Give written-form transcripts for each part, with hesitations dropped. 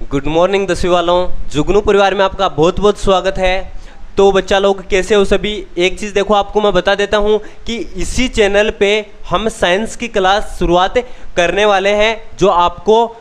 Good morning 10वीं वालों, जुगनू परिवार में आपका बहुत बहुत स्वागत है। तो बच्चा लोग कैसे हो सभी। एक चीज़ देखो, आपको मैं बता देता हूँ कि इसी चैनल पे हम साइंस की क्लास शुरुआत करने वाले हैं, जो आपको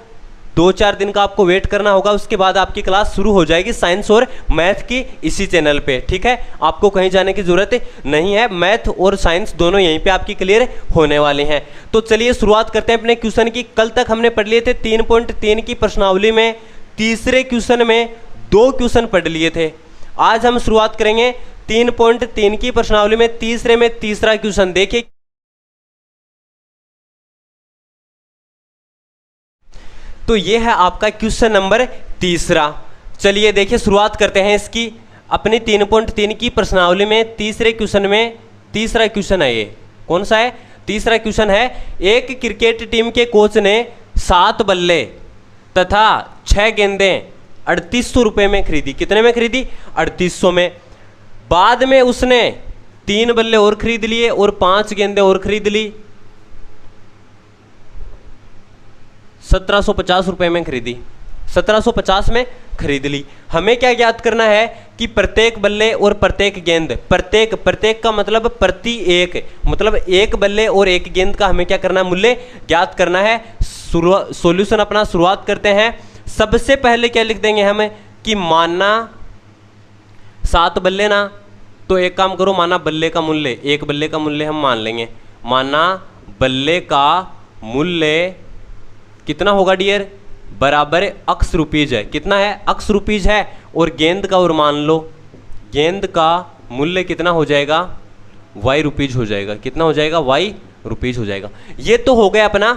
2-4 दिन का आपको वेट करना होगा। उसके बाद आपकी क्लास शुरू हो जाएगी साइंस और मैथ की इसी चैनल पे। ठीक है, आपको कहीं जाने की ज़रूरत नहीं है। मैथ और साइंस दोनों यहीं पे आपकी क्लियर होने वाली हैं। तो चलिए शुरुआत करते हैं अपने क्वेश्चन की। कल तक हमने पढ़ लिए थे 3.3 की प्रश्नावली में तीसरे क्वेश्चन में 2 क्वेश्चन पढ़ लिए थे। आज हम शुरुआत करेंगे 3.3 की प्रश्नावली में तीसरे में तीसरा क्वेश्चन। देखिए, तो ये है आपका क्वेश्चन नंबर तीसरा। चलिए देखिए, शुरुआत करते हैं इसकी। अपनी 3.3 की प्रश्नावली में तीसरे क्वेश्चन में तीसरा क्वेश्चन है। ये कौन सा है? तीसरा क्वेश्चन है, एक क्रिकेट टीम के कोच ने 7 बल्ले तथा 6 गेंदें 3800 रुपये में खरीदी। कितने में खरीदी? 3800 में। बाद में उसने 3 बल्ले और खरीद लिए और 5 गेंदें और खरीद ली, 1750 रुपये में खरीदी। 1750 में खरीद ली। हमें क्या ज्ञात करना है कि प्रत्येक बल्ले और प्रत्येक गेंद, प्रत्येक का मतलब प्रति एक, मतलब एक बल्ले और एक गेंद का हमें क्या करना है? मूल्य ज्ञात करना है। सॉल्यूशन अपना शुरुआत करते हैं। सबसे पहले क्या लिख देंगे हम कि माना 7 बल्ले ना, तो एक काम करो, माना बल्ले का मूल्य, एक बल्ले का मूल्य हम मान लेंगे। माना बल्ले का मूल्य कितना होगा डियर? बराबर अक्स रुपीज है। कितना है? अक्स रुपीज है। और गेंद का और मान लो, गेंद का मूल्य कितना हो जाएगा? वाई रुपीज हो जाएगा। कितना हो जाएगा? वाई रुपीज हो जाएगा। ये तो हो गया अपना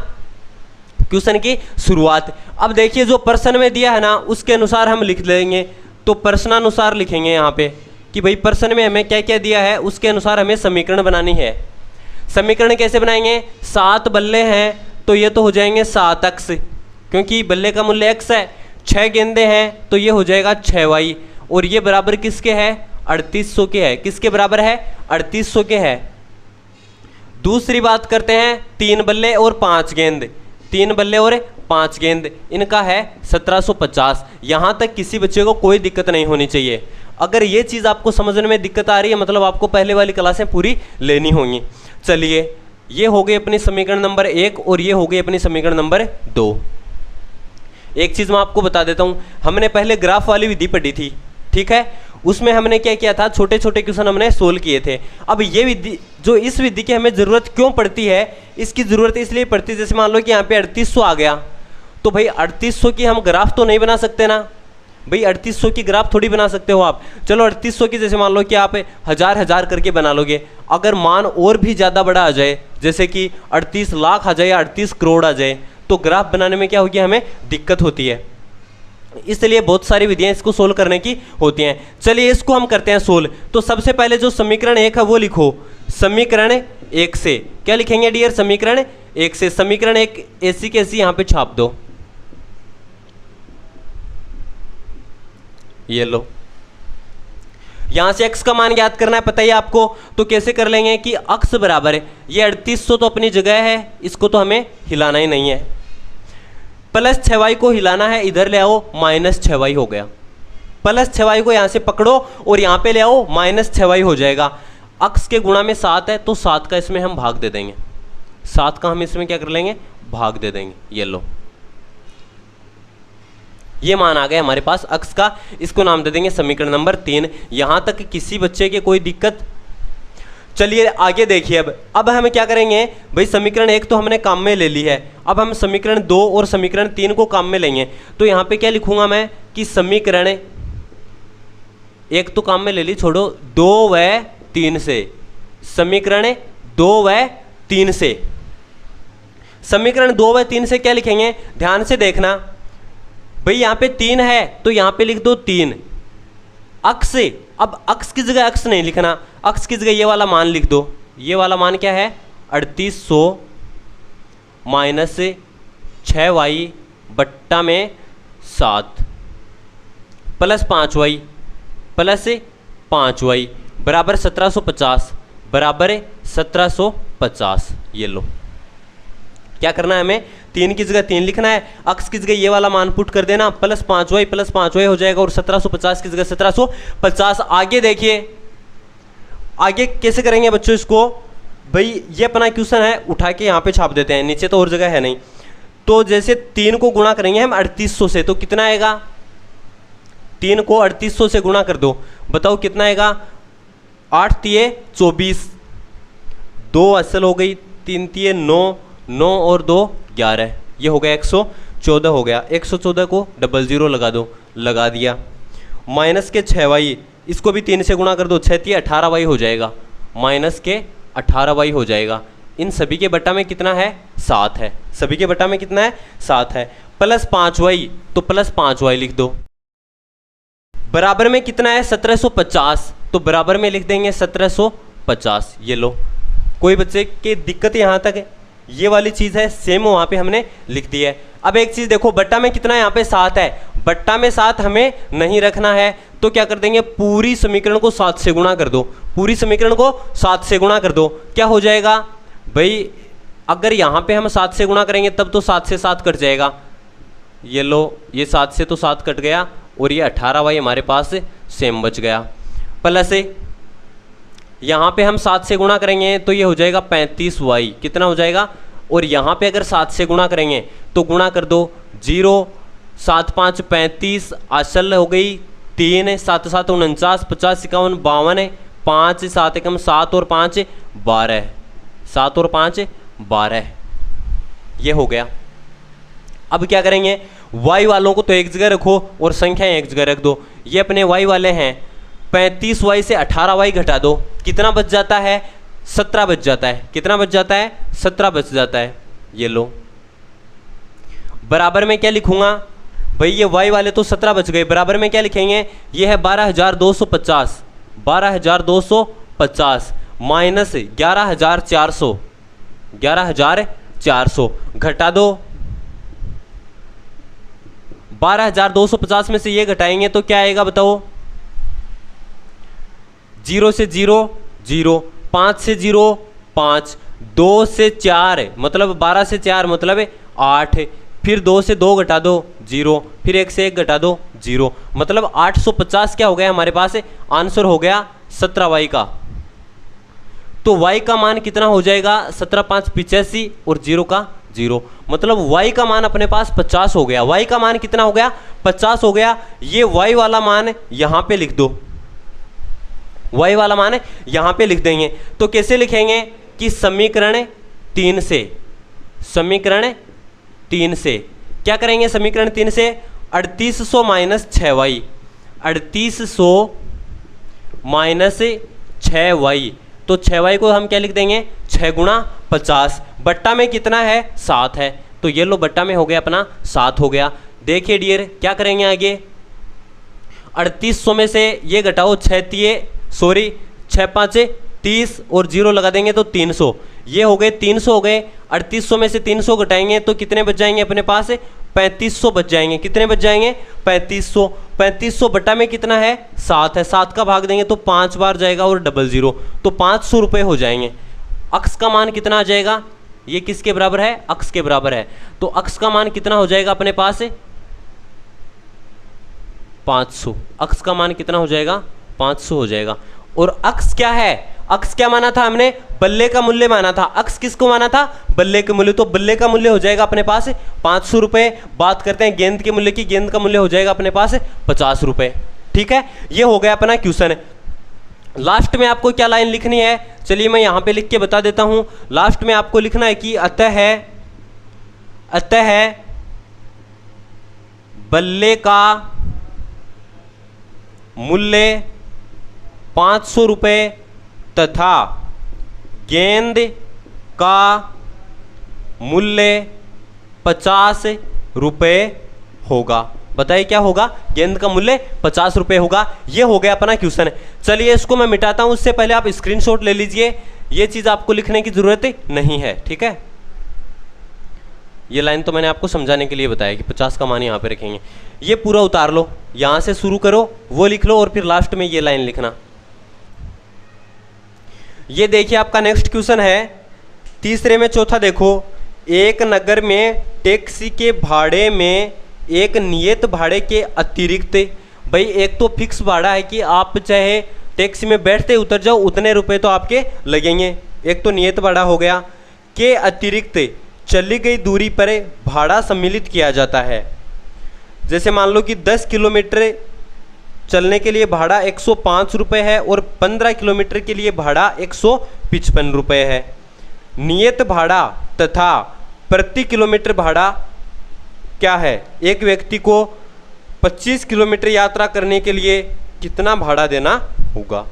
क्वेश्चन की शुरुआत। अब देखिए, जो प्रश्न में दिया है ना, उसके अनुसार हम लिख लेंगे। तो प्रश्नानुसार लिखेंगे यहाँ पे कि भाई प्रश्न में हमें क्या क्या दिया है, उसके अनुसार हमें समीकरण बनानी है। समीकरण कैसे बनाएंगे? 7 बल्ले हैं तो ये तो हो जाएंगे 7 अक्स, क्योंकि बल्ले का मूल्य एक्स है। 6 गेंदे हैं तो ये हो जाएगा 6 वाई। और ये बराबर किसके है? 3800 के है। किसके बराबर है? 3800 के है। दूसरी बात करते हैं, 3 बल्ले और 5 गेंद, 3 बल्ले और 5 गेंद, इनका है 1750। यहाँ तक किसी बच्चे को कोई दिक्कत नहीं होनी चाहिए। अगर ये चीज़ आपको समझने में दिक्कत आ रही है, मतलब आपको पहले वाली क्लासें पूरी लेनी होंगी। चलिए, ये हो गई अपनी समीकरण नंबर 1 और ये हो गई अपनी समीकरण नंबर 2। एक चीज़ मैं आपको बता देता हूँ, हमने पहले ग्राफ वाली विधि पढ़ी थी। ठीक है, उसमें हमने क्या किया था? छोटे छोटे क्वेश्चन हमने सोल्व किए थे। अब ये विधि, जो इस विधि की हमें ज़रूरत क्यों पड़ती है? इसकी ज़रूरत इसलिए पड़ती है, जैसे मान लो कि यहाँ पे 3800 आ गया, तो भाई 3800 की हम ग्राफ तो नहीं बना सकते ना भाई। 3800 की ग्राफ थोड़ी बना सकते हो आप। चलो 3800 की जैसे मान लो कि आप 1000 करके बना लोगे। अगर मान और भी ज़्यादा बड़ा आ जाए, जैसे कि 38 लाख आ जाए या 38 करोड़ आ जाए, तो ग्राफ बनाने में क्या होगी? हमें दिक्कत होती है। इसलिए बहुत सारी विधियां इसको सोल्व करने की होती हैं। चलिए इसको हम करते हैं सोल्व। तो सबसे पहले जो समीकरण 1 है वो लिखो। समीकरण 1 से क्या लिखेंगे डियर? समीकरण 1 से। समीकरण 1 ऐसी की ऐसी यहाँ पे छाप दो। ये लो, यहां से x का मान ज्ञात करना है, पता ही आपको। तो कैसे कर लेंगे कि x बराबर है, ये 3800 तो अपनी जगह है, इसको तो हमें हिलाना ही नहीं है। प्लस 6y को हिलाना है, इधर ले आओ, माइनस 6y हो गया। प्लस 6y को यहां से पकड़ो और यहां पे ले आओ, माइनस 6y हो जाएगा। x के गुणा में 7 है, तो 7 का इसमें हम भाग दे देंगे। 7 का हम इसमें क्या कर लेंगे? भाग दे देंगे। ये लो, ये मान आ गया हमारे पास x का। इसको नाम दे देंगे समीकरण नंबर 3। यहां तक किसी बच्चे के कोई दिक्कत? चलिए आगे देखिए। अब हम क्या करेंगे भाई? समीकरण 1 तो हमने काम में ले ली है, अब हम समीकरण 2 और समीकरण 3 को काम में लेंगे। तो यहां पे क्या लिखूंगा मैं कि समीकरण 1 तो काम में ले ली, छोड़ो, 2 व 3 से। समीकरण 2 व 3 से, समीकरण 2 व 3 से क्या लिखेंगे? ध्यान से देखना भाई, यहाँ पे 3 है तो यहाँ पे लिख दो 3 अक्स से। अब अक्स की जगह अक्स नहीं लिखना, अक्स की जगह ये वाला मान लिख दो। ये वाला मान क्या है? 3800 माइनस 6y बट्टा में 7 प्लस 5y प्लस 5y बराबर 1750, बराबर 1750। ये लो, क्या करना है हमें? 3 की जगह 3 लिखना है, अक्स की जगह ये वाला मान पुट कर देना, +5y हो जाएगा और 1750 की जगह 1750। आगे देखिए, आगे कैसे करेंगे बच्चों इसको, भाई ये अपना क्वेश्चन है, उठा के यहाँ पे छाप देते हैं, नीचे तो और जगह है नहीं। तो जैसे 3 को गुणा करेंगे हम 3800 से, तो कितना आएगा, 3 को 3800 से गुणा कर दो, बताओ कितना आएगा, 8 तिये 24, 2 असल हो गई, 3 तिये 9, 9 और 2 11, ये हो गया 114 हो गया। 114 को 00 लगा दो, लगा दिया। माइनस के 6y, इसको भी 3 से गुणा कर दो, 6 तिये 18y हो जाएगा, माइनस के 18y हो जाएगा। इन सभी के बट्टा में कितना है, 7 है, सभी के बट्टा में कितना है, 7 है। +5y, तो +5y लिख दो। बराबर में कितना है, 1750, तो बराबर में लिख देंगे 1750। ये लो, कोई बच्चे की दिक्कत यहाँ तक है, ये वाली चीज़ है सेम वहाँ पे हमने लिख दी है। अब एक चीज़ देखो, बट्टा में कितना है, यहाँ पे 7 है, बट्टा में 7 हमें नहीं रखना है, तो क्या कर देंगे, पूरी समीकरण को 7 से गुणा कर दो, पूरी समीकरण को 7 से गुणा कर दो। क्या हो जाएगा भाई, अगर यहाँ पे हम 7 से गुणा करेंगे तब तो 7 से 7 कट जाएगा, ये लो, ये 7 से तो 7 कट गया और ये 18y हमारे पास सेम बच गया। प्लस यहाँ पे हम 7 से गुणा करेंगे तो ये हो जाएगा 35y, कितना हो जाएगा, और यहाँ पे अगर 7 से गुणा करेंगे तो गुणा कर दो, 0 7 5 35, असल हो गई 3, 7 7 49, 50 51 52, 5 7 एकम 7 और 5 12, 7 और 5 12, ये हो गया। अब क्या करेंगे, y वालों को तो एक जगह रखो और संख्याएं एक जगह रख दो। ये अपने y वाले हैं, 35y से 18y घटा दो, कितना बच जाता है, 17 बच जाता है, कितना बच जाता है, 17 बच जाता है। ये लो, बराबर में क्या लिखूंगा भाई, ये y वाले तो 17 बच गए, बराबर में क्या लिखेंगे, ये है 12250, 12250 माइनस 11400, 11400 घटा दो, 12250 में से ये घटाएंगे तो क्या आएगा बताओ, 0 से 0 0, 5 से 0 5, 2 से 4 मतलब 12 से 4 मतलब 8, फिर 2 से 2 घटा दो 0, फिर 1 से 1 घटा दो 0, मतलब 850 क्या हो गया हमारे पास, आंसर हो गया 17y का। तो y का मान कितना हो जाएगा, 17 5 85 और 0 का 0, मतलब y का मान अपने पास 50 हो गया। y का मान कितना हो गया, 50 हो गया। ये y वाला मान यहाँ पे लिख दो, y वाला मान यहाँ पे लिख देंगे। तो कैसे लिखेंगे कि समीकरण 3 से, समीकरण 3 से क्या करेंगे, समीकरण 3 से 3800 माइनस 6y, 3800 माइनस 6y, तो 6y को हम क्या लिख देंगे, 6 गुणा 50, बट्टा में कितना है, 7 है, तो ये लो बट्टा में हो गया अपना 7 हो गया। देखिए डियर क्या करेंगे आगे, 3800 में से ये घटाओ, 6 5 30 और 0 लगा देंगे तो 300, ये हो गए 300 हो गए। 3800 में से 300 घटाएंगे तो कितने बच जाएंगे अपने पास, 3500 बच जाएंगे, कितने बच जाएंगे 3500, 3500 बट्टा में कितना है, 7 है, 7 का भाग देंगे तो 5 बार जाएगा और 00, तो 500 रुपये हो जाएंगे। अक्स का मान कितना आ जाएगा, ये किसके बराबर है, अक्स के बराबर है, तो अक्स का मान कितना हो जाएगा अपने पास 500, अक्स का मान कितना हो जाएगा 500 हो जाएगा। और अक्स क्या है, अक्स क्या माना था हमने, बल्ले का मूल्य माना था। अक्स किसको माना था, बल्ले के मूल्य, तो बल्ले का मूल्य हो जाएगा अपने पास 500 रुपये। बात करते हैं गेंद के मूल्य की, गेंद का मूल्य हो जाएगा अपने पास 50 रुपये। ठीक है, ये हो गया अपना क्वेश्चन। लास्ट में आपको क्या लाइन लिखनी है, चलिए मैं यहाँ पे लिख के बता देता हूँ। लास्ट में आपको लिखना है कि अतः बल्ले का मूल्य 500 रुपये तथा गेंद का मूल्य 50 रुपये होगा। बताइए क्या होगा, गेंद का मूल्य 50 रुपये होगा। ये हो गया अपना क्वेश्चन। चलिए इसको मैं मिटाता हूं, उससे पहले आप स्क्रीनशॉट ले लीजिए, ये चीज़ आपको लिखने की ज़रूरत नहीं है। ठीक है, ये लाइन तो मैंने आपको समझाने के लिए बताया कि 50 का मान यहाँ पे रखेंगे। ये पूरा उतार लो, यहाँ से शुरू करो, वो लिख लो और फिर लास्ट में ये लाइन लिखना। ये देखिए आपका नेक्स्ट क्वेश्चन है, तीसरे में चौथा देखो, एक नगर में टैक्सी के भाड़े में एक नियत भाड़े के अतिरिक्त, भाई एक तो फिक्स भाड़ा है कि आप चाहे टैक्सी में बैठते उतर जाओ उतने रुपए तो आपके लगेंगे, एक तो नियत भाड़ा हो गया, के अतिरिक्त चली गई दूरी पर भाड़ा सम्मिलित किया जाता है। जैसे मान लो कि 10 किलोमीटर चलने के लिए भाड़ा 105 रुपये है और 15 किलोमीटर के लिए भाड़ा 155 रुपये है। नियत भाड़ा तथा प्रति किलोमीटर भाड़ा क्या है? एक व्यक्ति को 25 किलोमीटर यात्रा करने के लिए कितना भाड़ा देना होगा?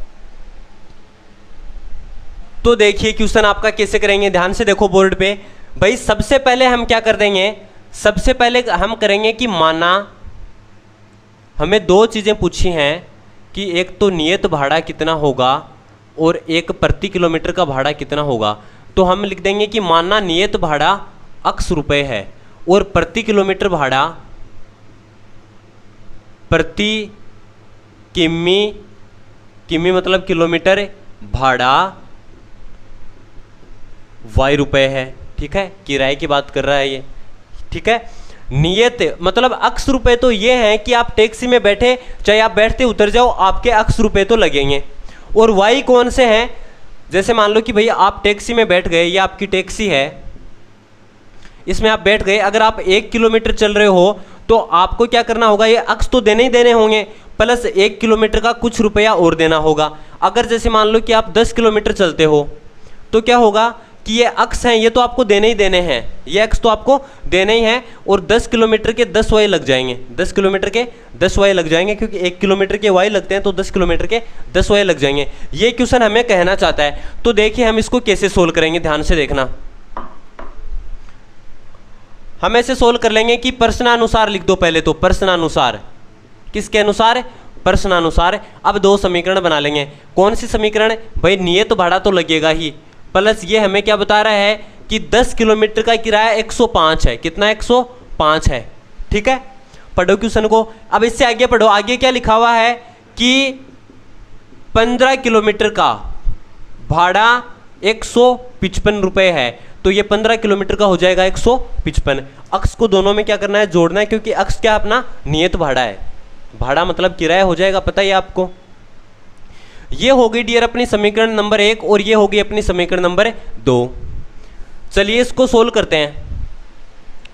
तो देखिए क्वेश्चन आपका कैसे करेंगे, ध्यान से देखो बोर्ड पे। भाई सबसे पहले हम क्या कर देंगे, सबसे पहले हम करेंगे कि माना हमें दो चीज़ें पूछी हैं कि एक तो नियत भाड़ा कितना होगा और एक प्रति किलोमीटर का भाड़ा कितना होगा। तो हम लिख देंगे कि माना नियत भाड़ा x रुपये है और प्रति किलोमीटर भाड़ा प्रति किमी मतलब किलोमीटर भाड़ा y रुपये है। ठीक है, किराए की बात कर रहा है ये। ठीक है, नियत मतलब x रुपये तो ये है कि आप टैक्सी में बैठे चाहे आप बैठते उतर जाओ आपके x रुपये तो लगेंगे। और y कौन से हैं? जैसे मान लो कि भैया आप टैक्सी में बैठ गए, ये आपकी टैक्सी है, इसमें आप बैठ गए, अगर आप 1 किलोमीटर चल रहे हो तो आपको क्या करना होगा, ये x तो देने ही देने होंगे प्लस 1 किलोमीटर का कुछ रुपया और देना होगा। अगर जैसे मान लो कि आप 10 किलोमीटर चलते हो तो क्या होगा कि ये x हैं, ये तो आपको देने ही देने हैं, ये x तो आपको देने ही हैं और 10 किलोमीटर के 10 y लग जाएंगे, 10 किलोमीटर के 10 y लग जाएंगे, क्योंकि 1 किलोमीटर के y लगते हैं तो 10 किलोमीटर के 10 y लग जाएंगे। ये क्वेश्चन हमें कहना चाहता है। तो देखिए हम इसको कैसे सोल्व करेंगे, ध्यान से देखना। हम ऐसे सोल्व कर लेंगे कि प्रश्नानुसार लिख दो पहले तो, प्रश्नानुसार, किसके अनुसार? प्रश्नानुसार। अब दो समीकरण बना लेंगे। कौन सी समीकरण? भाई नियत भाड़ा तो लगेगा ही, प्लस ये हमें क्या बता रहा है कि 10 किलोमीटर का किराया 105 है। कितना? 105 है। ठीक है, पढ़ो क्वेश्चन को। अब इससे आगे पढ़ो, आगे क्या लिखा हुआ है कि 15 किलोमीटर का भाड़ा 155 रुपये है, तो ये 15 किलोमीटर का हो जाएगा 155। अक्स को दोनों में क्या करना है, जोड़ना है, क्योंकि अक्स क्या अपना नियत भाड़ा है, भाड़ा मतलब किराया हो जाएगा, पता ही है आपको। ये हो गई डियर अपनी समीकरण नंबर 1 और ये हो गई अपनी समीकरण नंबर 2। चलिए इसको सोल्व करते हैं।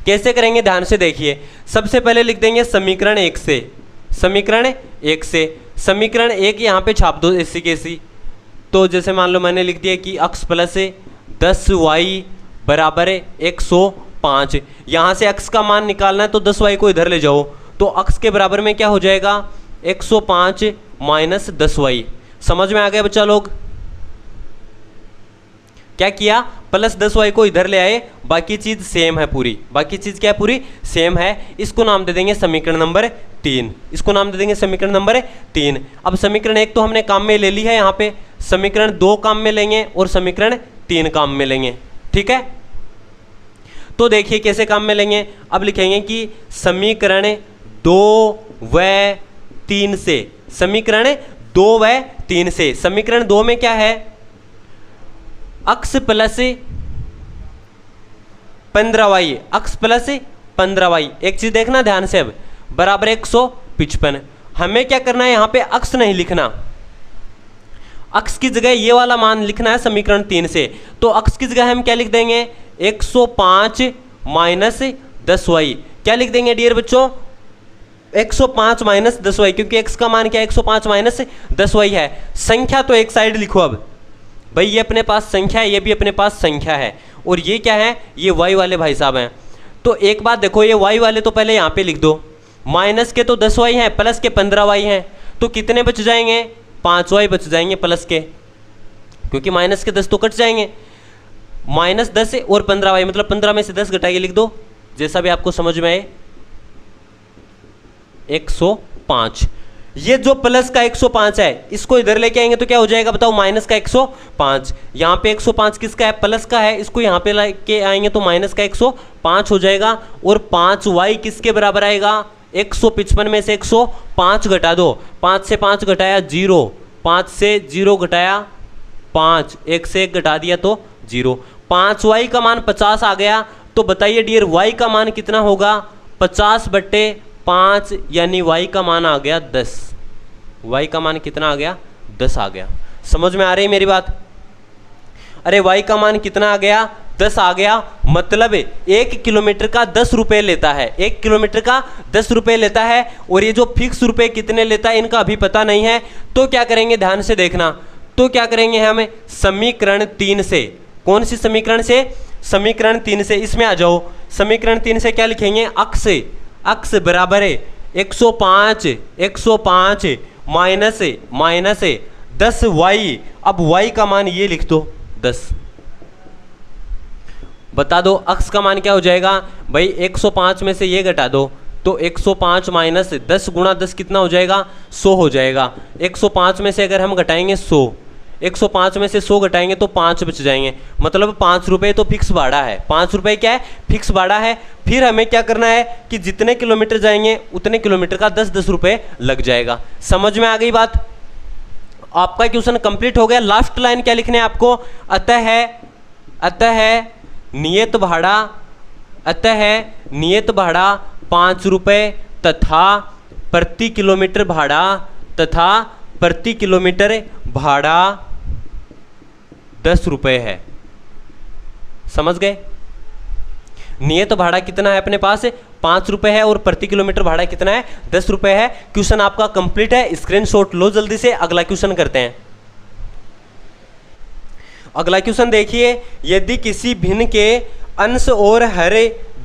कैसे करेंगे ध्यान से देखिए। सबसे पहले लिख देंगे समीकरण 1 से, समीकरण 1 से, समीकरण 1 यहाँ पे छाप दो ऐसी कैसी। तो जैसे मान लो मैंने लिख दिया कि x प्लस 10y बराबर 105। यहाँ से x का मान निकालना है तो 10y को इधर ले जाओ, तो x के बराबर में क्या हो जाएगा, 105 माइनस 10y। समझ में आ गया बच्चा लोग? क्या किया, प्लस 10y को इधर ले आए, बाकी चीज सेम है पूरी, बाकी चीज क्या है, पूरी सेम है। इसको नाम दे देंगे समीकरण नंबर 3, इसको नाम दे देंगे समीकरण नंबर 3। अब समीकरण 1 तो हमने काम में ले ली है, यहाँ पे समीकरण 2 काम में लेंगे और समीकरण 3 काम में लेंगे। ठीक है, तो देखिए कैसे काम में लेंगे। अब लिखेंगे कि समीकरण 2 व 3 से, समीकरण 2 व 3 से, समीकरण 2 में क्या है, x plus 15y, x plus 15y। एक चीज देखना ध्यान से, अब बराबर 155। हमें क्या करना है, यहाँ पे x नहीं लिखना, x की जगह ये वाला मान लिखना है समीकरण 3 से। तो x की जगह हम क्या लिख देंगे, 105 माइनस 10y। क्या लिख देंगे डियर बच्चों, 105 माइनस 10y, क्योंकि x का मान क्या है, 105 माइनस 10y है। संख्या तो एक साइड लिखो। अब भाई ये अपने पास संख्या है, ये भी अपने पास संख्या है, और ये क्या है, ये y वाले भाई साहब हैं। तो एक बात देखो, ये y वाले तो पहले यहाँ पे लिख दो, माइनस के तो 10y हैं, प्लस के 15y हैं, तो कितने बच जाएंगे, 5y बच जाएंगे प्लस के, क्योंकि माइनस के 10 तो कट जाएंगे। माइनस 10 और 15y मतलब 15 में से 10 घटाइए, लिख दो जैसा भी आपको समझ में आए, 105। ये जो प्लस का 105 है इसको इधर लेके आएंगे तो क्या हो जाएगा बताओ, माइनस का 105। यहाँ पे 105 किसका है, प्लस का है, इसको यहाँ पे लेके आएंगे तो माइनस का 105 हो जाएगा। और 5y किसके बराबर आएगा, 155 में से 105 घटा दो, 5 से 5 घटाया 0, 5 से 0 घटाया 5, 1 से 1 घटा दिया तो 0। 5y का मान 50 आ गया, तो बताइए डियर y का मान कितना होगा, 50/5 यानी y का मान आ गया 10। y का मान कितना आ गया, 10 आ गया। समझ में आ रही है मेरी बात? अरे y का मान कितना आ गया, 10 आ गया। मतलब 1 किलोमीटर का 10 रुपये लेता है, 1 किलोमीटर का 10 रुपये लेता है। और ये जो फिक्स रुपये कितने लेता है इनका अभी पता नहीं है। तो क्या करेंगे, ध्यान से देखना, तो क्या करेंगे हम समीकरण 3 से, कौन सी समीकरण से, समीकरण 3 से, इसमें आ जाओ। समीकरण 3 से क्या लिखेंगे, अक्स बराबर है 105 माइनस 10y। अब y का मान ये लिख दो 10। बता दो अक्स का मान क्या हो जाएगा भाई, 105 में से ये घटा दो तो 105 माइनस 10 गुणा 10 कितना हो जाएगा, 100 हो जाएगा। 105 में से अगर हम घटाएंगे 100, 105 में से 100 घटाएंगे तो 5 बच जाएंगे। मतलब 5 रुपये तो फिक्स भाड़ा है, 5 रुपये क्या है, फिक्स भाड़ा है। फिर हमें क्या करना है कि जितने किलोमीटर जाएंगे उतने किलोमीटर का 10-10 रुपये लग जाएगा। समझ में आ गई बात? आपका क्वेश्चन कंप्लीट हो गया। लास्ट लाइन क्या लिखने है आपको, अतः नियत भाड़ा 5 रुपये तथा प्रति किलोमीटर भाड़ा 10 रुपये है। समझ गए? नियत भाड़ा कितना है अपने पास, 5 रुपये है, और प्रति किलोमीटर भाड़ा कितना है, 10 रुपये है। क्वेश्चन आपका कंप्लीट है, स्क्रीनशॉट लो जल्दी से। अगला क्वेश्चन करते हैं। अगला क्वेश्चन देखिए, यदि किसी भिन्न के अंश और हर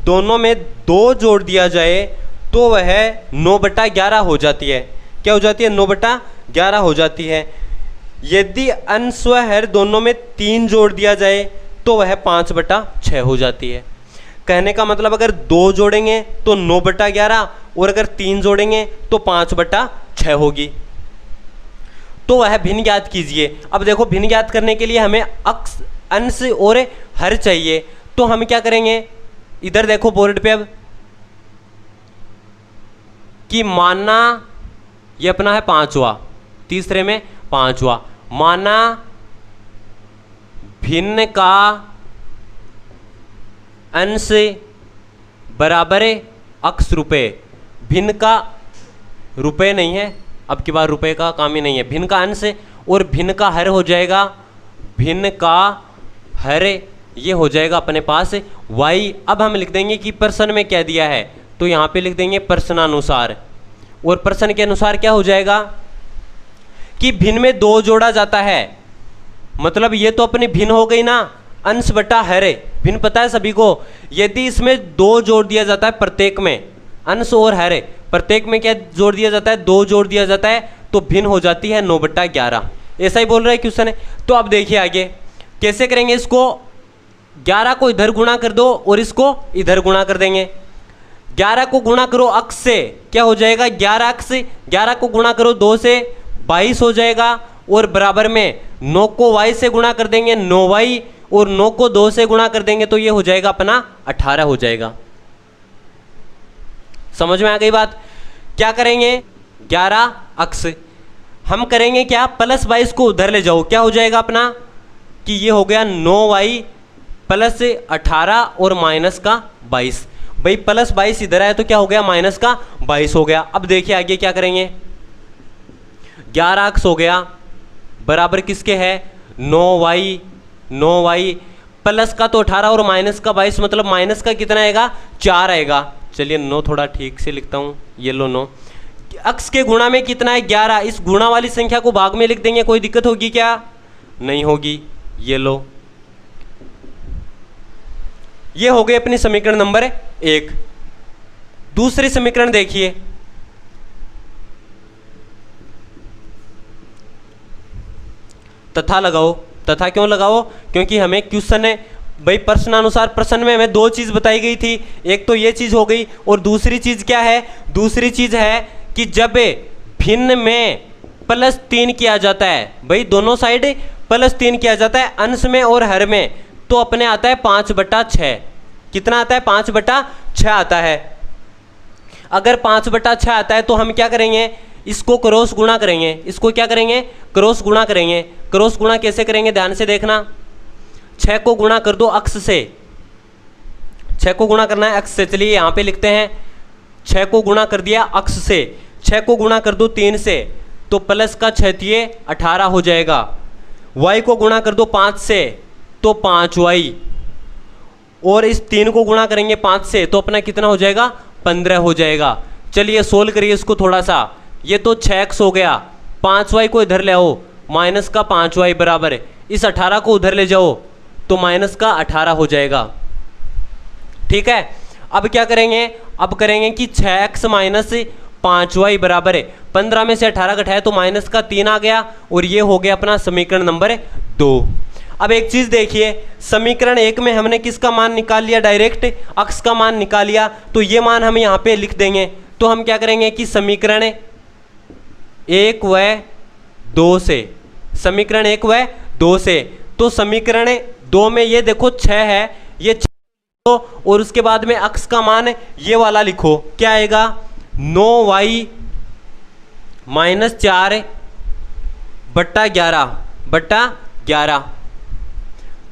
दोनों में 2 जोड़ दिया जाए तो वह 9/11 हो जाती है। क्या हो जाती है, 9/11 हो जाती है। यदि अंश व हर दोनों में 3 जोड़ दिया जाए तो वह 5/6 हो जाती है। कहने का मतलब अगर 2 जोड़ेंगे तो 9/11 और अगर 3 जोड़ेंगे तो 5/6 होगी। तो वह भिन्न ज्ञात कीजिए। अब देखो भिन्न ज्ञात करने के लिए हमें अंश और हर चाहिए। तो हम क्या करेंगे, इधर देखो बोर्ड पे अब कि माना ये अपना है 5वां, तीसरे में 5वां, माना भिन्न का अंश बराबर अक्स रुपये। भिन्न का रुपये नहीं है, अब की बार रुपये का काम ही नहीं है। भिन्न का अंश और भिन्न का हर हो जाएगा, भिन्न का हर ये हो जाएगा अपने पास y। अब हम लिख देंगे कि प्रश्न में क्या दिया है, तो यहाँ पे लिख देंगे प्रश्नानुसार। और प्रश्न के अनुसार क्या हो जाएगा कि भिन्न में 2 जोड़ा जाता है। मतलब ये तो अपनी भिन्न हो गई ना, अंश बटा हर, भिन्न पता है सभी को। यदि इसमें 2 जोड़ दिया जाता है, प्रत्येक में अंश और हर, प्रत्येक में क्या जोड़ दिया जाता है, 2 जोड़ दिया जाता है, तो भिन्न हो जाती है 9/11। ऐसा ही बोल रहा है क्वेश्चन है। तो अब देखिए आगे कैसे करेंगे इसको, 11 को इधर गुणा कर दो और इसको इधर गुणा कर देंगे। 11 को गुणा करो अक्स से, क्या हो जाएगा 11 अक्स, 11 को गुणा करो 2 से 22 हो जाएगा। और बराबर में 9 को y से गुणा कर देंगे 9y, और 9 को 2 से गुणा कर देंगे तो ये हो जाएगा अपना 18 हो जाएगा। समझ में आ गई बात? क्या करेंगे, 11 अक्स हम करेंगे क्या, प्लस 22 को उधर ले जाओ, क्या हो जाएगा अपना कि ये हो गया 9y प्लस 18 और माइनस का 22। भाई प्लस 22 इधर आया तो क्या हो गया, माइनस का 22 हो गया। अब देखिए आगे क्या करेंगे, 11 अक्स हो गया बराबर किसके है 9y प्लस का तो 18 और माइनस का 22, मतलब माइनस का कितना आएगा 4 आएगा। चलिए 9 थोड़ा ठीक से लिखता हूँ, ये लो 9। अक्स के गुणा में कितना है 11, इस गुणा वाली संख्या को भाग में लिख देंगे, कोई दिक्कत होगी क्या, नहीं होगी। ये लो, ये हो गई अपनी समीकरण नंबर 1। दूसरी समीकरण देखिए, तथा लगाओ। तथा क्यों लगाओ, क्योंकि हमें क्वेश्चन है भाई प्रश्नानुसार, प्रश्न में हमें 2 चीज बताई गई थी, एक तो ये चीज हो गई और दूसरी चीज क्या है, दूसरी चीज है कि जब भिन्न में +3 किया जाता है, भाई दोनों साइड +3 किया जाता है अंश में और हर में, तो अपने आता है 5/6। कितना आता है 5/6 आता है। अगर 5/6 आता है तो हम क्या करेंगे, इसको क्रॉस गुणा करेंगे, इसको क्या करेंगे क्रॉस गुणा करेंगे। क्रॉस गुणा कैसे करेंगे ध्यान से देखना, 6 को गुणा कर दो अक्स से, 6 को गुणा करना है अक्ष से, चलिए यहाँ पे लिखते हैं 6 को गुणा कर दिया अक्ष से, 6 को गुणा कर दो 3 से तो प्लस का 6 18 हो जाएगा। y को गुणा कर दो 5 से तो 5y, और इस 3 को गुणा करेंगे 5 से तो अपना कितना हो जाएगा 15 हो जाएगा। चलिए सोल्व करिए इसको थोड़ा सा, ये तो 6x हो गया, 5y को इधर ले आओ माइनस का 5y बराबर है, इस 18 को उधर ले जाओ तो माइनस का 18 हो जाएगा। ठीक है, अब क्या करेंगे, अब करेंगे कि 6x माइनस 5y बराबर है 15 में से 18 घटाया तो माइनस का 3 आ गया, और ये हो गया अपना समीकरण नंबर 2। अब एक चीज देखिए, समीकरण 1 में हमने किसका मान निकाल लिया, डायरेक्ट अक्ष का मान निकाल लिया, तो ये मान हम यहाँ पे लिख देंगे। तो हम क्या करेंगे कि समीकरण 1 व 2 से, समीकरण 1 व 2 से, तो समीकरण 2 में ये देखो 6 है, ये 6 और उसके बाद में अक्ष का मान ये वाला लिखो, क्या आएगा 9y माइनस 4 बट्टा 11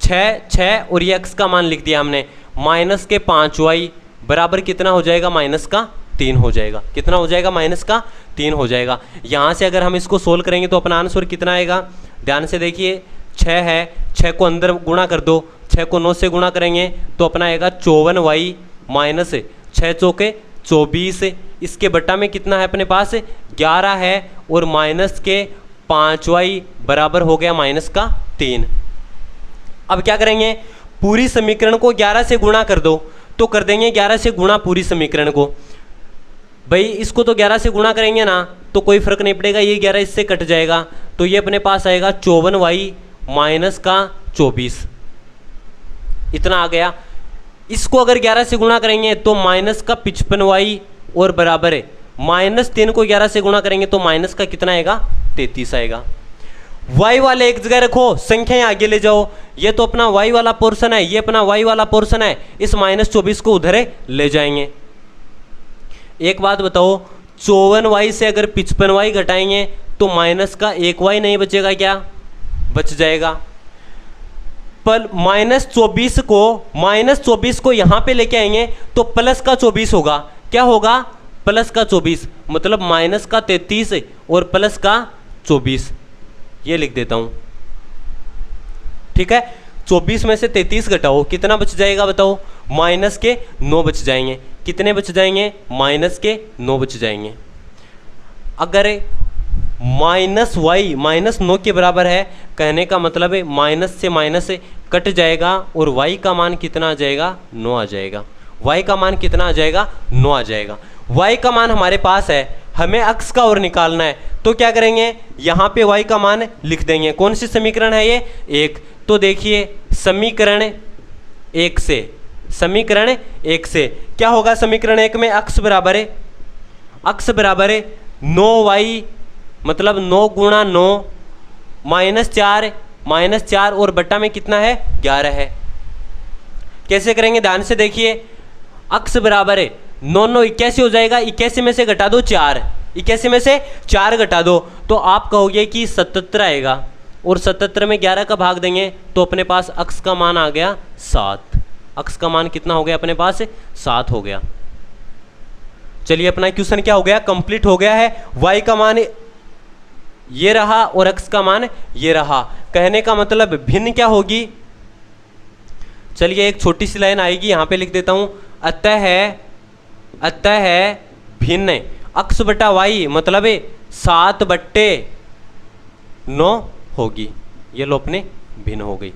6 और ये अक्ष का मान लिख दिया हमने, माइनस के 5y बराबर कितना हो जाएगा, माइनस का 3 हो जाएगा। कितना हो जाएगा, माइनस का 3 हो जाएगा। यहाँ से अगर हम इसको सोल्व करेंगे तो अपना आंसर कितना आएगा, ध्यान से देखिए 6 है, 6 को अंदर गुणा कर दो, 6 को 9 से गुणा करेंगे तो अपना आएगा 54y माइनस 6 चौके 24, इसके बट्टा में कितना है अपने पास 11 है, और माइनस के 5y बराबर हो गया माइनस का 3। अब क्या करेंगे, पूरी समीकरण को 11 से गुणा कर दो, तो कर देंगे 11 से गुणा पूरी समीकरण को। भाई इसको तो 11 से गुणा करेंगे ना तो कोई फर्क नहीं पड़ेगा, ये 11 इससे कट जाएगा, तो ये अपने पास आएगा 54y माइनस का 24, इतना आ गया। इसको अगर 11 से गुणा करेंगे तो माइनस का 55y और बराबर है माइनस 3 को 11 से गुणा करेंगे तो माइनस का कितना आएगा 33 आएगा। y वाले एक जगह रखो, संख्याएं आगे ले जाओ, ये तो अपना y वाला पोर्शन है, ये अपना y वाला पोर्शन है, इस माइनस 24 को उधर ले जाएंगे। एक बात बताओ, 54y से अगर 55y घटाएंगे तो माइनस का 1y नहीं बचेगा क्या, बच जाएगा। पर माइनस 24 को यहाँ पे लेके आएंगे तो प्लस का 24 होगा, क्या होगा प्लस का 24, मतलब माइनस का 33 और प्लस का 24, ये लिख देता हूँ। ठीक है, 24 में से 33 घटाओ कितना बच जाएगा बताओ, माइनस के 9 बच जाएंगे। कितने बच जाएंगे, माइनस के 9 बच जाएंगे। अगर माइनस y माइनस 9 के बराबर है, कहने का मतलब है माइनस से माइनस कट जाएगा और y का मान कितना आ जाएगा, 9 आ जाएगा। y का मान कितना आ जाएगा, 9 आ जाएगा। y का मान हमारे पास है, हमें अक्ष का और निकालना है, तो क्या करेंगे, यहाँ पे y का मान लिख देंगे। कौन सी समीकरण है ये, 1। तो देखिए समीकरण 1 से क्या होगा, समीकरण 1 में अक्ष बराबर है 9y, मतलब 9 गुणा 9 माइनस 4 और बट्टा में कितना है 11 है। कैसे करेंगे, ध्यान से देखिए, अक्ष बराबर है 9 9 81 हो जाएगा, 81 में से घटा दो 4, 81 में से 4 घटा दो तो आप कहोगे कि 77 आएगा, और 77 में 11 का भाग देंगे तो अपने पास अक्ष का मान आ गया 7। अक्ष का मान कितना हो गया अपने पास, 7 हो गया। चलिए अपना क्वेश्चन क्या हो गया, कंप्लीट हो गया है। y का मान ये रहा और x का मान ये रहा, कहने का मतलब भिन्न क्या होगी। चलिए एक छोटी सी लाइन आएगी, यहाँ पे लिख देता हूं, अतः है भिन्न x बटा y, मतलब 7/9 होगी। ये लो अपने भिन्न हो गई,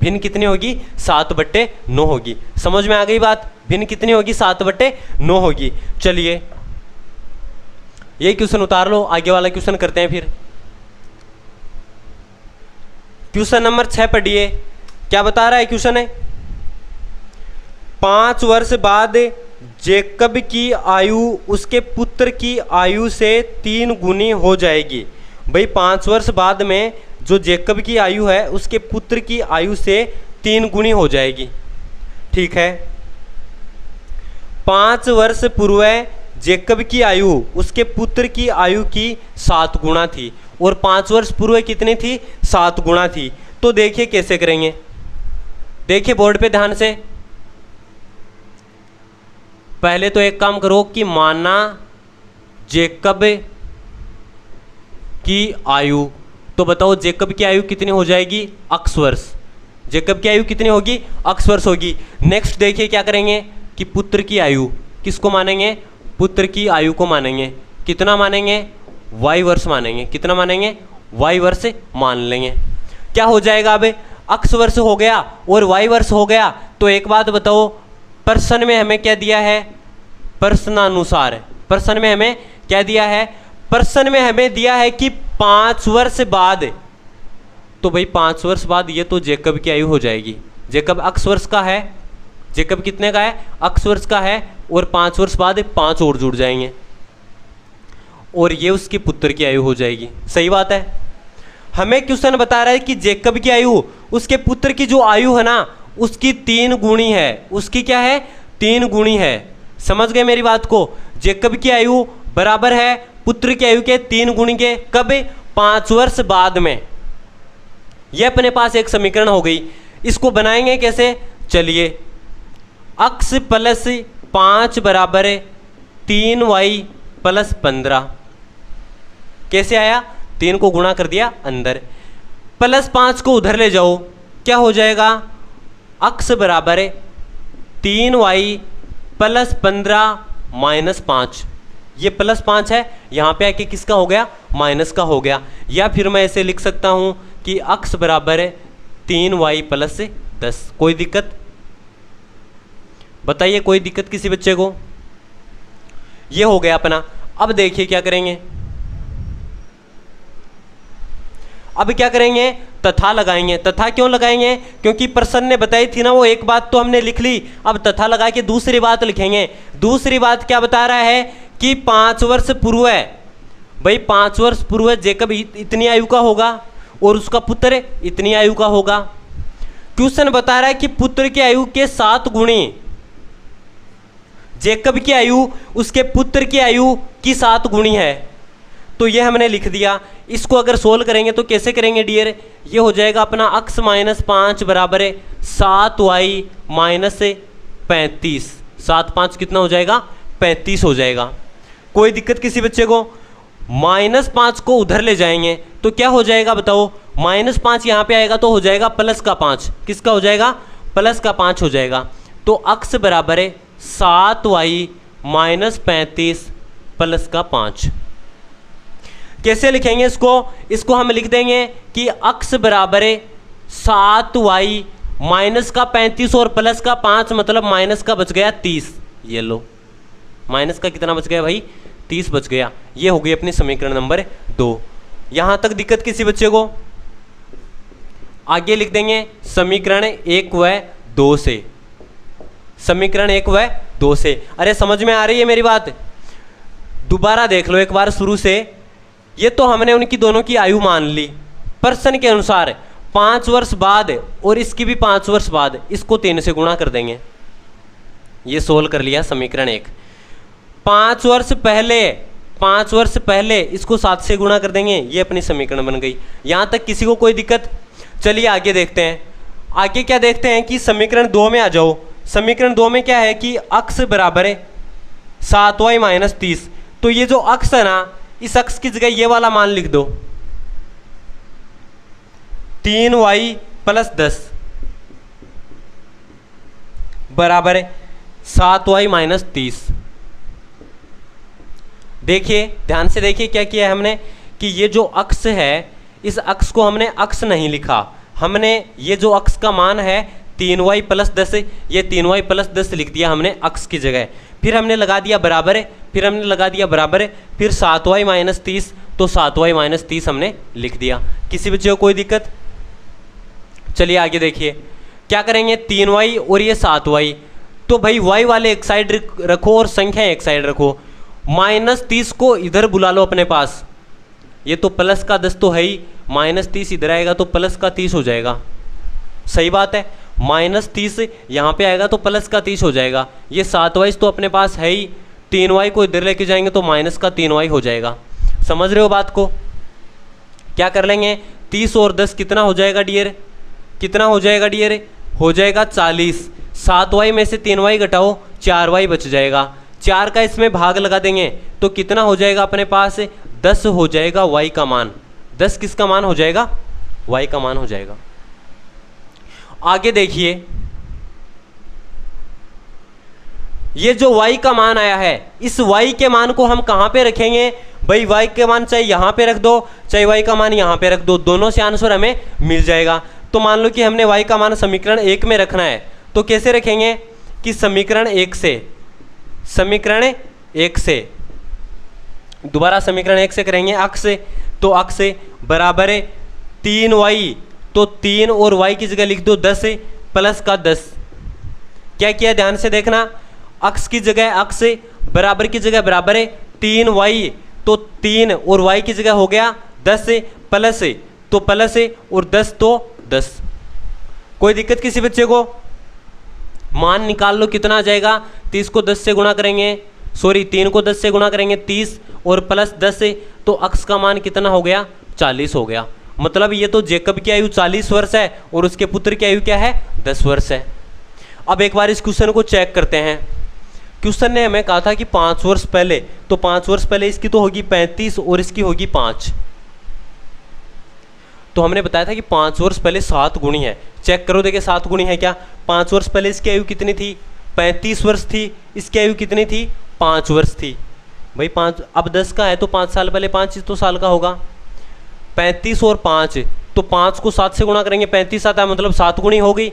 भिन्न कितनी होगी, 7/9 होगी। समझ में आ गई बात, भिन्न कितनी होगी, 7/9 होगी। चलिए ये क्वेश्चन उतार लो, आगे वाला क्वेश्चन करते हैं फिर। क्वेश्चन नंबर 6 पढ़िए, क्या बता रहा है क्वेश्चन है, 5 वर्ष बाद जेकब की आयु उसके पुत्र की आयु से 3 गुनी हो जाएगी। भाई 5 वर्ष बाद में जो जेकब की आयु है उसके पुत्र की आयु से 3 गुनी हो जाएगी। ठीक है, 5 वर्ष पूर्व जेकब की आयु उसके पुत्र की आयु की 7 गुना थी, और 5 वर्ष पूर्व कितनी थी, 7 गुना थी। तो देखिए कैसे करेंगे, देखिए बोर्ड पे ध्यान से, पहले तो एक काम करो कि माना जेकब की आयु, तो बताओ जेकब की आयु कितनी हो जाएगी, x वर्ष। जेकब की आयु कितनी होगी, x वर्ष होगी। नेक्स्ट देखिए क्या करेंगे कि पुत्र की आयु, किसको मानेंगे, पुत्र की आयु को मानेंगे। कितना मानेंगे, y वर्ष मानेंगे। कितना मानेंगे, y वर्ष मान लेंगे। क्या हो जाएगा, अब x वर्ष हो गया और y वर्ष हो गया, तो एक बात बताओ, प्रश्न में हमें क्या दिया है, प्रश्नानुसार। प्रश्न में हमें क्या दिया है, प्रश्न में हमें दिया है कि 5 वर्ष बाद, तो भाई 5 वर्ष बाद ये तो जेकब की आयु हो जाएगी। जेकब x वर्ष का है, जेकब कितने का है, x वर्ष का है, और 5 वर्ष बाद 5 और जुड़ जाएंगे और ये उसकी पुत्र की आयु हो जाएगी। सही बात है। हमें क्वेश्चन बता रहा है कि जेकब की आयु उसके पुत्र की जो आयु है ना उसकी 3 गुणी है। उसकी क्या है, 3 गुणी है। समझ गए मेरी बात को। जेकब की आयु बराबर है पुत्र की आयु के 3 गुणी के। कब, 5 वर्ष बाद में। यह अपने पास एक समीकरण हो गई। इसको बनाएंगे कैसे, चलिए, x प्लस 5 बराबर 3y प्लस 15। कैसे आया, 3 को गुणा कर दिया अंदर, प्लस 5 को उधर ले जाओ, क्या हो जाएगा, x बराबर 3y प्लस 15 माइनस 5। ये प्लस 5 है, यहाँ पे आके किसका हो गया, माइनस का हो गया। या फिर मैं ऐसे लिख सकता हूँ कि x बराबर 3y प्लस 10। कोई दिक्कत बताइए, कोई दिक्कत किसी बच्चे को। ये हो गया अपना। अब देखिए क्या करेंगे, अब क्या करेंगे, तथा लगाएंगे। तथा क्यों लगाएंगे, क्योंकि प्रश्न ने बताई थी ना वो एक बात तो हमने लिख ली, अब तथा लगा के दूसरी बात लिखेंगे। दूसरी बात क्या बता रहा है कि 5 वर्ष पूर्व है, भाई 5 वर्ष पूर्व जेकब इतनी आयु का होगा और उसका पुत्र इतनी आयु का होगा। क्वेश्चन बता रहा है कि पुत्र की आयु के 7 गुणी, जेकब की आयु उसके पुत्र की आयु की 7 गुणी है। तो ये हमने लिख दिया। इसको अगर सोल्व करेंगे तो कैसे करेंगे डियर, ये हो जाएगा अपना x माइनस 5 बराबर 7y माइनस 35। 7 5 कितना हो जाएगा, 35 हो जाएगा। कोई दिक्कत किसी बच्चे को। -5 को उधर ले जाएंगे तो क्या हो जाएगा बताओ, -5 यहाँ पे आएगा तो हो जाएगा प्लस का 5। किसका हो जाएगा, प्लस का 5 हो जाएगा। तो x बराबर 7y माइनस 35 प्लस का 5। कैसे लिखेंगे इसको, इसको हम लिख देंगे कि x बराबर 7y माइनस का 35 और प्लस का 5, मतलब माइनस का बच गया 30। ये लो, माइनस का कितना बच गया भाई, 30 बच गया। ये हो गई अपनी समीकरण नंबर 2। यहां तक दिक्कत किसी बच्चे को। आगे लिख देंगे समीकरण 1 व 2 से। समीकरण 1 व 2 से। अरे समझ में आ रही है मेरी बात, दोबारा देख लो एक बार शुरू से। ये तो हमने उनकी दोनों की आयु मान ली प्रश्न के अनुसार, 5 वर्ष बाद और इसकी भी 5 वर्ष बाद, इसको 3 से गुणा कर देंगे। ये सोल्व कर लिया समीकरण 1। 5 वर्ष पहले, 5 वर्ष पहले इसको 7 से गुणा कर देंगे, ये अपनी समीकरण बन गई। यहाँ तक किसी को कोई दिक्कत। चलिए आगे देखते हैं। आगे क्या देखते हैं कि समीकरण 2 में आ जाओ। समीकरण 2 में क्या है कि x बराबर 7y माइनस 30। तो ये जो x है ना, इस x की जगह ये वाला मान लिख दो, 3y प्लस 10 बराबर 7y माइनस 30। देखिए ध्यान से देखिए क्या किया है हमने कि ये जो x है, इस x को हमने x नहीं लिखा, हमने ये जो x का मान है 3y प्लस 10, ये 3y प्लस 10 लिख दिया हमने x की जगह। फिर हमने लगा दिया बराबर, फिर हमने लगा दिया बराबर, फिर 7y माइनस 30, तो 7y माइनस 30 हमने लिख दिया। किसी बच्चे को कोई दिक्कत। चलिए आगे देखिए क्या करेंगे, 3y और ये 7y, तो भाई y वाले एक साइड रखो और संख्या एक साइड रखो। माइनस 30 को इधर बुला लो अपने पास, ये तो प्लस का 10 तो है ही, माइनस 30 इधर आएगा तो प्लस का 30 हो जाएगा। सही बात है, माइनस 30 यहाँ पे आएगा तो प्लस का 30 हो जाएगा। ये 7y तो अपने पास है ही, 3y को इधर लेके जाएंगे तो माइनस का 3y हो जाएगा। समझ रहे हो बात को। क्या कर लेंगे, 30 और 10 कितना हो जाएगा डियर, कितना हो जाएगा डियर, हो जाएगा 40। 7y में से 3y घटाओ, 4y बच जाएगा। 4 का इसमें भाग लगा देंगे तो कितना हो जाएगा अपने पास, 10 हो जाएगा y का मान। 10 किसका मान हो जाएगा, y का मान हो जाएगा। आगे देखिए, ये जो y का मान आया है, इस y के मान को हम कहां पे रखेंगे भाई, y के मान चाहे यहां पे रख दो चाहे y का मान यहां पे रख दो, दोनों से आंसर हमें मिल जाएगा। तो मान लो कि हमने y का मान समीकरण 1 में रखना है, तो कैसे रखेंगे कि समीकरण 1 से दोबारा समीकरण 1 से करेंगे अक्ष से, तो अक्ष बराबर है 3y, तो 3 और y की जगह लिख दो 10 प्लस का 10। क्या किया ध्यान से देखना, अक्ष की जगह अक्ष, बराबर की जगह बराबर है 3y, तो 3 और y की जगह हो गया 10 प्लस, तो प्लस और 10 तो 10। कोई दिक्कत किसी बच्चे को, मान निकाल लो कितना आ जाएगा, 30 को 10 से गुणा करेंगे, 3 को 10 से गुणा करेंगे 30 और प्लस 10 तो अक्ष का मान कितना हो गया, 40 हो गया। मतलब ये तो जेकब की आयु 40 वर्ष है और उसके पुत्र की आयु क्या है, 10 वर्ष है। अब एक बार इस क्वेश्चन को चेक करते हैं। क्वेश्चन ने हमें कहा था कि 5 वर्ष पहले, तो 5 वर्ष पहले इसकी तो होगी 35 और इसकी होगी 5, तो हमने बताया था कि 5 वर्ष पहले 7 गुणी है। चेक करो देखिए 7 गुणी है क्या। 5 वर्ष पहले इसकी आयु कितनी थी, 35 वर्ष थी, इसकी आयु कितनी थी, 5 वर्ष थी भाई। 5 अब 10 का है तो 5 साल पहले 5 तो साल का होगा। 35 और 5, तो 5 को 7 से गुणा करेंगे 35 आता है, मतलब 7 गुणी हो गई।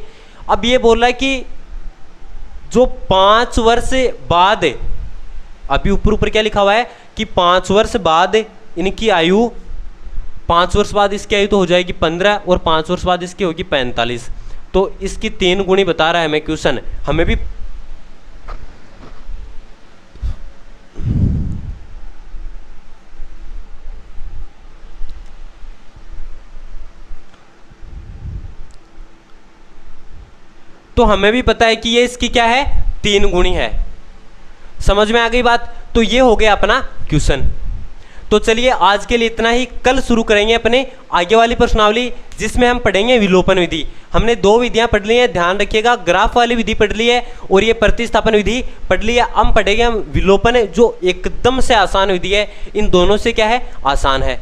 अब ये बोल रहा है कि जो 5 वर्ष बाद, अभी ऊपर क्या लिखा हुआ है कि 5 वर्ष बाद इनकी आयु, 5 वर्ष बाद इसकी आयु तो हो जाएगी 15 और 5 वर्ष बाद इसकी होगी 45, तो इसकी 3 गुणी बता रहा है हमें क्वेश्चन। हमें भी पता है कि ये इसकी क्या है, 3 गुणी है। समझ में आ गई बात। तो ये हो गया अपना क्वेश्चन। तो चलिए आज के लिए इतना ही, कल शुरू करेंगे अपने आगे वाली प्रश्नावली जिसमें हम पढ़ेंगे विलोपन विधि। हमने 2 विधियां पढ़ ली हैं, ध्यान रखिएगा, ग्राफ वाली विधि पढ़ ली है और ये प्रतिस्थापन विधि पढ़ ली है। हम पढ़ेंगे हम विलोपन, जो एकदम से आसान विधि है, इन दोनों से क्या है, आसान है।